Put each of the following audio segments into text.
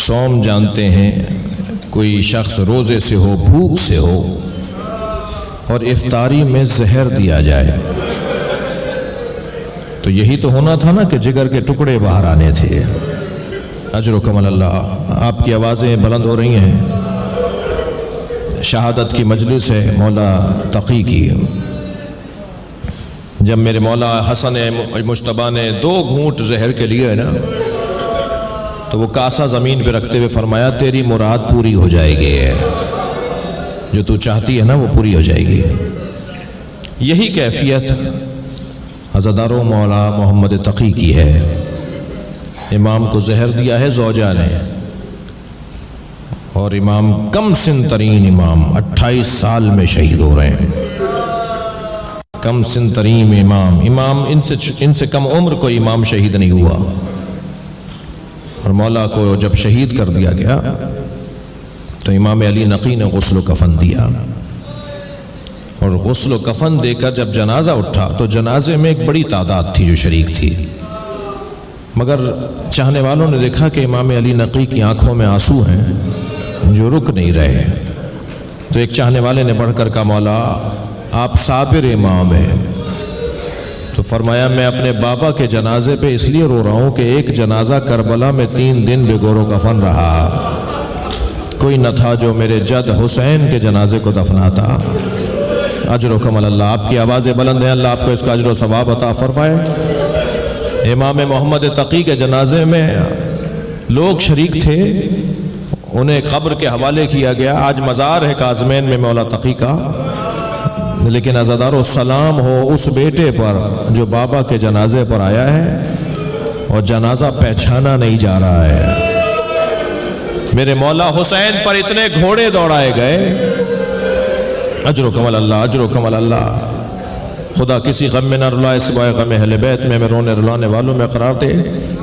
صوم جانتے ہیں، کوئی شخص روزے سے ہو، بھوک سے ہو اور افطاری میں زہر دیا جائے تو یہی تو ہونا تھا نا کہ جگر کے ٹکڑے باہر آنے تھے۔ اجرکم اللہ۔ آپ کی آوازیں بلند ہو رہی ہیں، شہادت کی مجلس ہے مولا تقی کی۔ جب میرے مولا حسن مجتبیٰ نے 2 گھونٹ زہر کے لیے نا تو وہ کاسا زمین پہ رکھتے ہوئے فرمایا تیری مراد پوری ہو جائے گی، جو تو چاہتی ہے نا وہ پوری ہو جائے گی۔ یہی کیفیت عزادارو مولا محمد تقی کی ہے۔ امام کو زہر دیا ہے زوجہ نے، اور امام کم سن ترین امام 28 سال میں شہید ہو رہے ہیں۔ کم سن ترین امام ان سے کم عمر کوئی امام شہید نہیں ہوا۔ اور مولا کو جب شہید کر دیا گیا تو امام علی نقی نے غسل و کفن دیا، اور غسل و کفن دے کر جب جنازہ اٹھا تو جنازے میں ایک بڑی تعداد تھی جو شریک تھی، مگر چاہنے والوں نے دیکھا کہ امام علی نقی کی آنکھوں میں آنسو ہیں جو رک نہیں رہے، تو ایک چاہنے والے نے بڑھ کر کہا مولا آپ صابر امام ہیں، تو فرمایا میں اپنے بابا کے جنازے پہ اس لیے رو رہا ہوں کہ ایک جنازہ کربلا میں 3 دن بے گور و کفن رہا، کوئی نہ تھا جو میرے جد حسین کے جنازے کو دفناتا۔ اجرکم اللہ۔ آپ کی آوازیں بلند ہیں، اللہ آپ کو اس کا اجر و ثواب عطا فرمائے۔ امام محمد تقی کے جنازے میں لوگ شریک تھے، انہیں قبر کے حوالے کیا گیا۔ آج مزار ہے کاظمین میں مولا تقی کا، لیکن عزادارو سلام ہو اس بیٹے پر جو بابا کے جنازے پر آیا ہے اور جنازہ پہچانا نہیں جا رہا ہے۔ میرے مولا حسین پر اتنے گھوڑے دوڑائے گئے، اجرکم اللہ، اجرکم اللہ۔ خدا کسی غم میں نہ رلائے سوائے غم اہل بیت میں رونے رلانے والوں میں قرار دے۔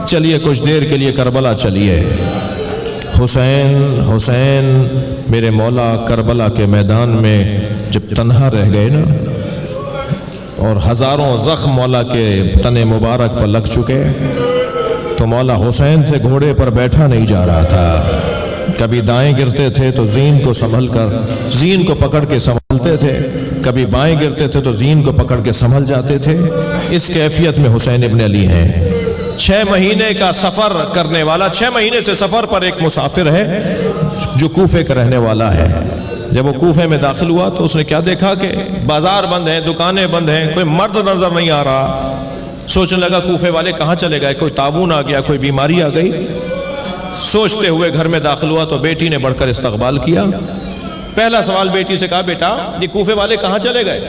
چلیے کچھ دیر کے لیے کربلا چلیے۔ حسین حسین میرے مولا کربلا کے میدان میں جب تنہا رہ گئے نا، اور ہزاروں زخم مولا کے تن مبارک پر لگ چکے، تو مولا حسین سے گھوڑے پر بیٹھا نہیں جا رہا تھا۔ کبھی دائیں گرتے تھے تو زین کو سنبھل کر زین کو پکڑ کے سنبھلتے تھے، کبھی بائیں گرتے تھے تو زین کو پکڑ کے سنبھل جاتے تھے۔ اس کیفیت میں حسین ابن علی ہیں۔ 6 مہینے کا سفر کرنے والا، 6 مہینے سے سفر پر ایک مسافر ہے جو کوفے کا رہنے والا ہے۔ جب وہ کوفے میں داخل ہوا تو اس نے کیا دیکھا کہ بازار بند ہیں، دکانیں بند ہیں، کوئی مرد نظر نہیں آ رہا۔ سوچنے لگا کوفے والے کہاں چلے گئے، کوئی طاعون آ گیا، کوئی بیماری آ گئی۔ سوچتے ہوئے گھر میں داخل ہوا تو بیٹی نے بڑھ کر استقبال کیا۔ پہلا سوال بیٹی سے کہا بیٹا یہ کوفے والے کہاں چلے گئے؟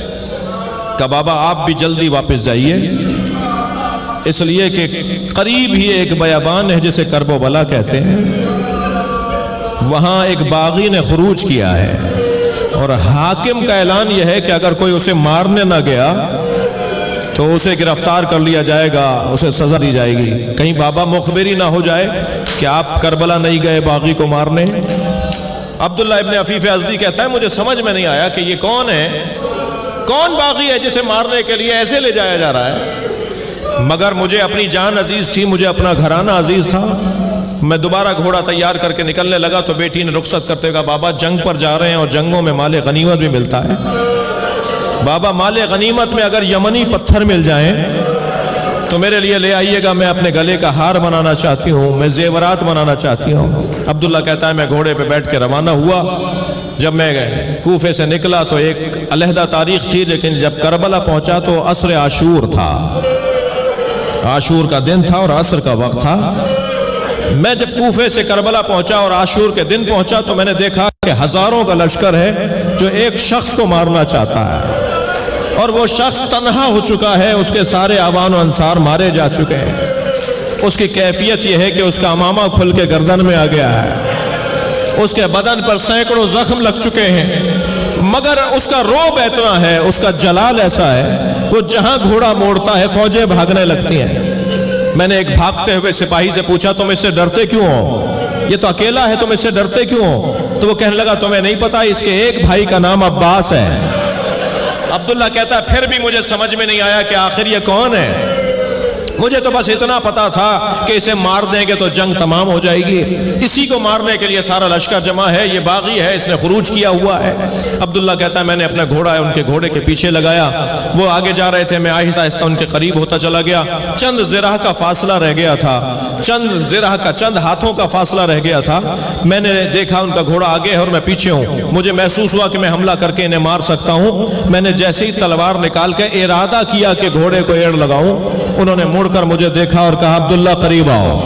کہا بابا آپ بھی جلدی واپس جائیے، اس لیے کہ قریب ہی ایک بیابان ہے جسے کرب و بلا کہتے ہیں، وہاں ایک باغی نے خروج کیا ہے، اور حاکم کا اعلان یہ ہے کہ اگر کوئی اسے مارنے نہ گیا تو اسے گرفتار کر لیا جائے گا، اسے سزا دی جائے گی۔ کہیں بابا مخبری نہ ہو جائے کہ آپ کربلا نہیں گئے باغی کو مارنے۔ عبداللہ ابن عفیف ازدی کہتا ہے مجھے سمجھ میں نہیں آیا کہ یہ کون ہے، کون باغی ہے جسے مارنے کے لیے ایسے لے جایا جا رہا ہے، مگر مجھے اپنی جان عزیز تھی، مجھے اپنا گھرانہ عزیز تھا۔ میں دوبارہ گھوڑا تیار کر کے نکلنے لگا تو بیٹی نے رخصت کرتے کہا بابا جنگ پر جا رہے ہیں اور جنگوں میں مال غنیمت بھی ملتا ہے، بابا مال غنیمت میں اگر یمنی پتھر مل جائیں تو میرے لیے لے آئیے گا، میں اپنے گلے کا ہار بنانا چاہتی ہوں، میں زیورات بنانا چاہتی ہوں۔ عبداللہ کہتا ہے میں گھوڑے پہ بیٹھ کے روانہ ہوا۔ جب میں کوفے سے نکلا تو ایک علیحدہ تاریخ تھی، لیکن جب کربلا پہنچا تو عصر عاشور تھا، عاشور کا دن تھا اور عصر کا وقت تھا۔ میں جب کوفے سے کربلا پہنچا اور عاشور کے دن پہنچا تو میں نے دیکھا کہ ہزاروں کا لشکر ہے جو ایک شخص کو مارنا چاہتا ہے، اور وہ شخص تنہا ہو چکا ہے، اس کے سارے آبان و انصار مارے جا چکے ہیں۔ اس کی کیفیت یہ ہے کہ اس کا امامہ کھل کے گردن میں آ گیا ہے، اس کے بدن پر سینکڑوں زخم لگ چکے ہیں، مگر اس کا روب اتنا ہے، اس کا جلال ایسا ہے، وہ جہاں گھوڑا موڑتا ہے فوجیں بھاگنے لگتی ہیں۔ میں نے ایک بھاگتے ہوئے سپاہی سے پوچھا تم اس سے ڈرتے کیوں ہو، یہ تو اکیلا ہے، تم اس سے ڈرتے کیوں ہو؟ تو وہ کہنے لگا تمہیں نہیں پتا اس کے ایک بھائی کا نام عباس ہے۔ عبداللہ کہتا ہے پھر بھی مجھے سمجھ میں نہیں آیا کہ آخر یہ کون ہے۔ مجھے تو بس اتنا پتا تھا کہ اسے مار دیں گے تو جنگ تمام ہو جائے گی، اسی کو مارنے کے لیے سارا لشکر جمع ہے، یہ باغی ہے، اس نے خروج کیا ہوا ہے۔ عبداللہ کہتا ہے میں نے اپنا گھوڑا ہے ان کے گھوڑے کے پیچھے لگایا، وہ آگے جا رہے تھے، میں آہستہ آہستہ ان کے قریب ہوتا چلا گیا، چند ذرہ کا فاصلہ رہ گیا تھا، چند ہاتھوں کا فاصلہ رہ گیا تھا، میں نے دیکھا ان کا گھوڑا آگے ہے اور میں پیچھے ہوں، مجھے محسوس ہوا کہ میں حملہ کر کے انہیں مار سکتا ہوں، میں نے جیسے ہی تلوار نکال کے ارادہ کیا کہ گھوڑے کو ایڑ لگاؤں، انہوں نے مڑ کر مجھے دیکھا اور کہا عبداللہ قریب آؤ۔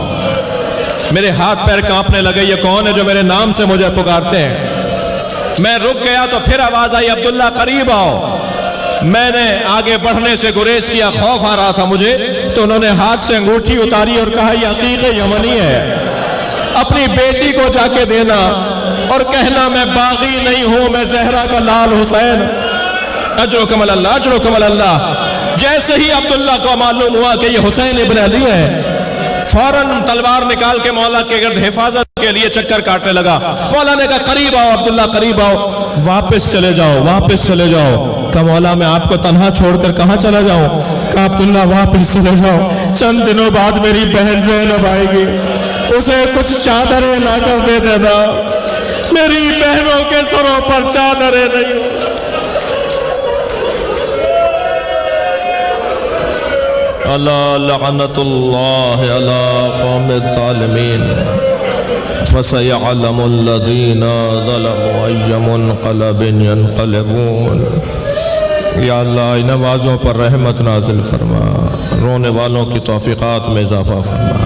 میرے ہاتھ پیر کانپنے لگے، یہ کون ہے جو میرے نام سے مجھے پکارتے ہیں؟ میں رک گیا تو پھر آواز آئی عبداللہ قریب آؤ۔ میں نے آگے بڑھنے سے گریز کیا، خوف آ رہا تھا مجھے، تو انہوں نے ہاتھ سے انگوٹھی اتاری اور کہا یہ عقیق یمنی ہے، اپنی بیٹی کو جا کے دینا اور کہنا میں باغی نہیں ہوں، میں زہرا کا لال حسین، اجرکم اللہ اجرکم اللہ۔ جیسے ہی عبداللہ کو معلوم ہوا کہ یہ حسین ابن علی ہے، فوراً تلوار نکال کے مولا کے گرد حفاظت کے لیے چکر کاٹنے لگا۔ مولا نے کہا قریب آؤ عبداللہ قریب آؤ، واپس چلے جاؤ واپس چلے جاؤ۔ کہا مولا میں آپ کو تنہا چھوڑ کر کہاں چلا جاؤں؟ کہا عبداللہ واپس چلے جاؤ، چند دنوں بعد میری بہن زینب آئے گی، اسے کچھ چادریں لا کر دے دینا، میری بہنوں کے سروں پر چادریں نہیں۔ اللہ لعنت اللہ علی قوم الظالمین فسيعلم الذين ظلموا أي منقلب ينقلبون۔ یا اللہ ان نمازوں پر رحمت نازل فرما، رونے والوں کی توفیقات میں اضافہ فرما،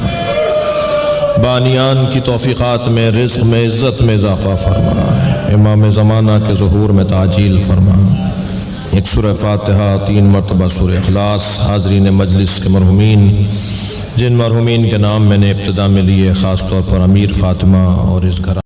بانیان کی توفیقات میں، رزق میں، عزت میں اضافہ فرما، امام زمانہ کے ظہور میں تعجیل فرما۔ ایک سورہ فاتحہ، 3 مرتبہ سورہ اخلاص۔ حاضرین مجلس کے مرحومین، جن مرحومین کے نام میں نے ابتدا میں لیے، خاص طور پر امیر فاطمہ اور اس گھر